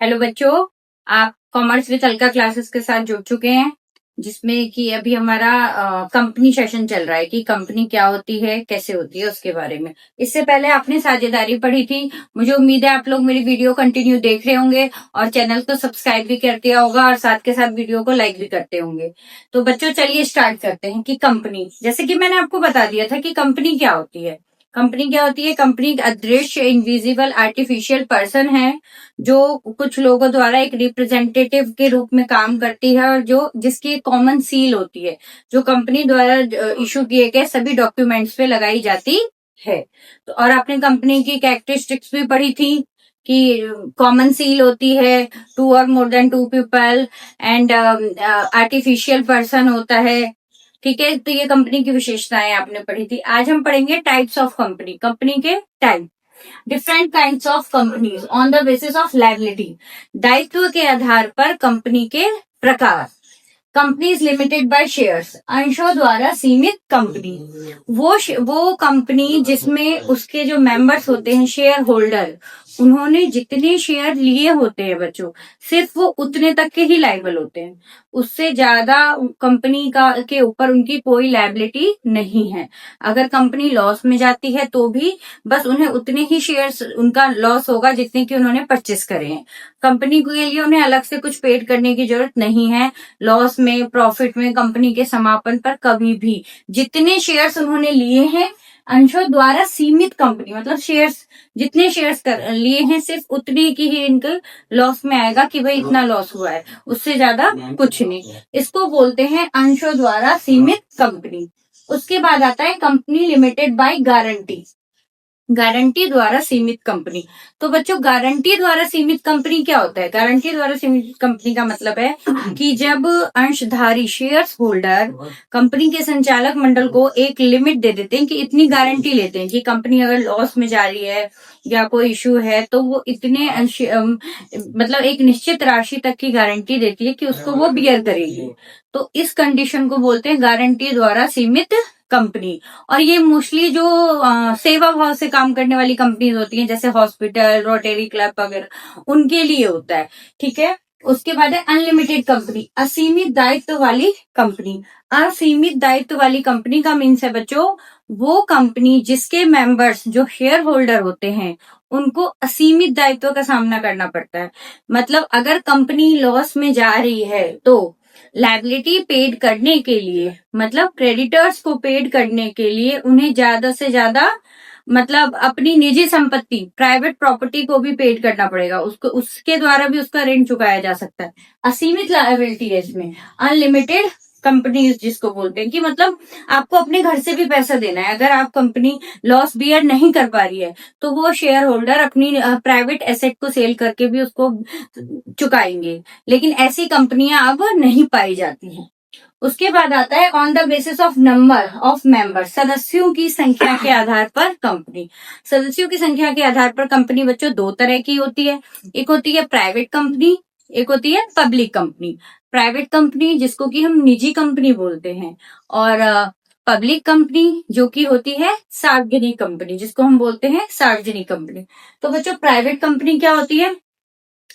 Hello बच्चों, आप commerce with Alka classes के साथ जुड़ चुके हैं, जिसमें कि अभी हमारा कंपनी सेशन चल रहा है कि कंपनी क्या होती है, कैसे होती है, उसके बारे में। इससे पहले आपने साझेदारी पढ़ी थी। मुझे उम्मीद है आप लोग मेरी वीडियो कंटिन्यू देख रहे होंगे और चैनल को सब्सक्राइब भी कर दिया होगा और साथ के साथ वीडियो को लाइक भी करते होंगे। तो बच्चों चलिए स्टार्ट करते हैं कि कंपनी, जैसे कि मैंने आपको बता दिया था कि कंपनी क्या होती है। कंपनी क्या होती है? कंपनी एक अदृश्य इनविजिबल आर्टिफिशियल पर्सन है जो कुछ लोगों द्वारा एक रिप्रेजेंटेटिव के रूप में काम करती है और जो जिसकी एक कॉमन सील होती है, जो कंपनी द्वारा इशू किए गए सभी डॉक्यूमेंट्स पे लगाई जाती है। तो और आपने कंपनी की कैरेक्टरिस्टिक्स भी पढ़ी थी कि कॉमन सील होती है, टू और more than two people, and artificial person होता है। ठीक है, तो ये कंपनी की विशेषताएं आपने पढ़ी थी। आज हम पढ़ेंगे टाइप्स ऑफ कंपनी, कंपनी के type. Different kinds of companies on the basis of liability, दायित्व के आधार पर कंपनी के प्रकार। कंपनीज लिमिटेड बाय शेयर्स, अंशों द्वारा सीमित कंपनी। वो कंपनी जिसमें उसके जो मेंबर्स होते हैं, शेयर होल्डर, उन्होंने जितने शेयर लिए होते हैं बच्चों, सिर्फ वो उतने तक के ही लायबल होते हैं। उससे ज्यादा कंपनी का के ऊपर उनकी कोई लायबिलिटी नहीं है। अगर कंपनी लॉस में जाती है तो भी बस उन्हें उतने ही शेयर्स, उनका लॉस होगा जितने की उन्होंने परचेस करे हैं। कंपनी के लिए उन्हें अलग से कुछ पेड करने की जरूरत नहीं है। लॉस में, प्रॉफिट में, कंपनी के समापन पर कभी भी जितने शेयर्स उन्होंने लिए हैं, अंशों द्वारा सीमित कंपनी, मतलब शेयर्स, जितने शेयर्स लिए हैं सिर्फ उतने की ही इनके लॉस में आएगा कि भाई इतना लॉस हुआ है, उससे ज्यादा कुछ नहीं। इसको बोलते हैं अंशों द्वारा सीमित कंपनी। उसके बाद आता है company limited by guarantee, guarantee द्वारा सीमित कंपनी। तो बच्चों गारंटी द्वारा सीमित कंपनी क्या होता है? गारंटी द्वारा सीमित कंपनी का मतलब है कि जब अंशधारी शेयर्स होल्डर कंपनी के संचालक मंडल को एक लिमिट दे देते हैं कि इतनी गारंटी लेते हैं कि कंपनी अगर लॉस में जा रही है या कोई इश्यू है तो वो इतने मतलब एक निश्चित राशि तक की गारंटी देती है कि उसको वो बियर करेगी। तो इस कंडीशन को बोलते हैं गारंटी द्वारा सीमित कंपनी। और ये मोस्टली जो सेवा भाव से काम करने वाली कंपनीज होती हैं, जैसे हॉस्पिटल, रोटरी क्लब वगैरह, उनके लिए होता है। ठीक है, उसके बाद है अनलिमिटेड कंपनी, असीमित दायित्व वाली कंपनी। असीमित दायित्व वाली कंपनी का मीन्स है बच्चों, वो कंपनी जिसके मेंबर्स, जो शेयर होल्डर होते हैं, उनको असीमित दायित्व का सामना करना पड़ता है। मतलब अगर कंपनी लॉस में जा रही है तो लायबिलिटी पेड करने के लिए, मतलब क्रेडिटर्स को पेड करने के लिए उन्हें ज्यादा से ज्यादा, मतलब अपनी निजी संपत्ति, प्राइवेट प्रॉपर्टी को भी पेड करना पड़ेगा उसको, उसके द्वारा भी उसका ऋण चुकाया जा सकता है। असीमित लायबिलिटी है इसमें। अनलिमिटेड कंपनीज जिसको बोलते हैं कि मतलब आपको अपने घर से भी पैसा देना है, अगर आप कंपनी लॉस बियर नहीं कर पा रही है तो वो शेयर होल्डर अपनी प्राइवेट एसेट को सेल करके भी उसको चुकाएंगे। लेकिन ऐसी कंपनियां अब नहीं पाई जाती हैं। उसके बाद आता है on the basis of number of member, सदस्यों की संख्या के आधार पर कंपनी। सदस्यों की संख्या के आधार पर कंपनी बच्चों दो तरह की होती है। एक होती है प्राइवेट कंपनी, एक होती है पब्लिक कंपनी। प्राइवेट कंपनी जिसको कि हम निजी कंपनी बोलते हैं, और पब्लिक कंपनी जो कि होती है सार्वजनिक कंपनी, जिसको हम बोलते हैं सार्वजनिक कंपनी। तो बच्चों प्राइवेट कंपनी क्या होती है?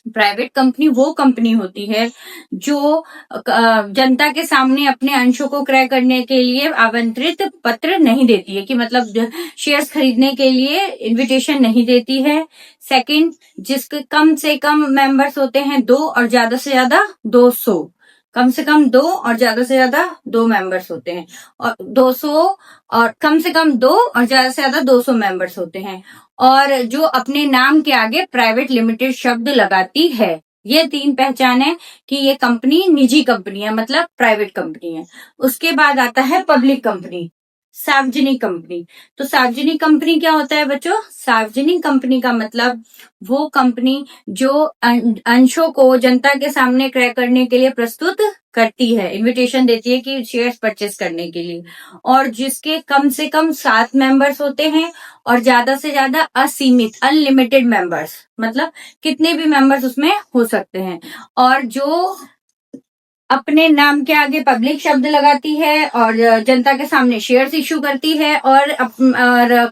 प्राइवेट कंपनी वो कंपनी होती है जो जनता के सामने अपने अंशों को क्रय करने के लिए आमंत्रित पत्र नहीं देती है, कि मतलब शेयर्स खरीदने के लिए इनविटेशन नहीं देती है। सेकंड, जिसके कम से कम मेंबर्स होते हैं दो और ज्यादा से ज्यादा 200, कम से कम दो और ज्यादा से ज्यादा दो मेंबर्स होते हैं, और 200, और कम से कम दो और ज्यादा से ज्यादा 200 मेंबर्स होते हैं, और जो अपने नाम के आगे प्राइवेट लिमिटेड शब्द लगाती है। ये तीन पहचान है कि ये कंपनी निजी कंपनी है, मतलब प्राइवेट कंपनी है। उसके बाद आता है पब्लिक कंपनी, सार्वजनिक कंपनी। तो सार्वजनिक कंपनी क्या होता है बच्चों? सार्वजनिक कंपनी का मतलब वो कंपनी जो अंशों को जनता के सामने क्रय करने के लिए प्रस्तुत करती है, इनविटेशन देती है कि शेयर्स परचेस करने के लिए, और जिसके कम से कम 7 मेंबर्स होते हैं और ज्यादा से ज्यादा असीमित, अनलिमिटेड मेंबर्स, मतलब कितने भी मेंबर्स उसमें हो सकते हैं। और जो अपने नाम के आगे पब्लिक शब्द लगाती है और जनता के सामने शेयर्स इश्यू करती है और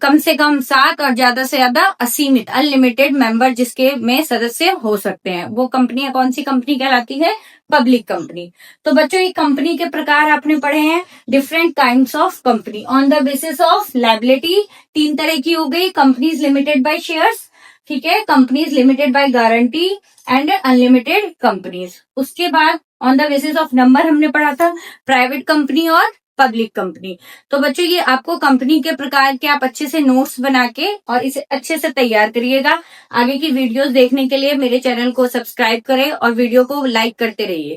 कम से कम 7 और ज्यादा से ज्यादा असीमित अनलिमिटेड मेंबर जिसके में सदस्य हो सकते हैं, वो कंपनी कौन सी कंपनी कहलाती है? Public company. तो बच्चों ये कंपनी के प्रकार आपने पढ़े हैं, different kinds of company on the basis of liability. 3 तरह की हो गई, कंपनीज लिमिटेड बाय शेयर्स, ठीक है, companies limited by guarantee and unlimited companies. उसके बाद on the basis of number हमने पढ़ा था प्राइवेट कंपनी और पब्लिक कंपनी। तो बच्चों ये आपको कंपनी के प्रकार के आप अच्छे से नोट्स बना के और इसे अच्छे से तैयार करिएगा। आगे की वीडियोस देखने के लिए मेरे चैनल को सब्सक्राइब करें और वीडियो को लाइक करते रहिए।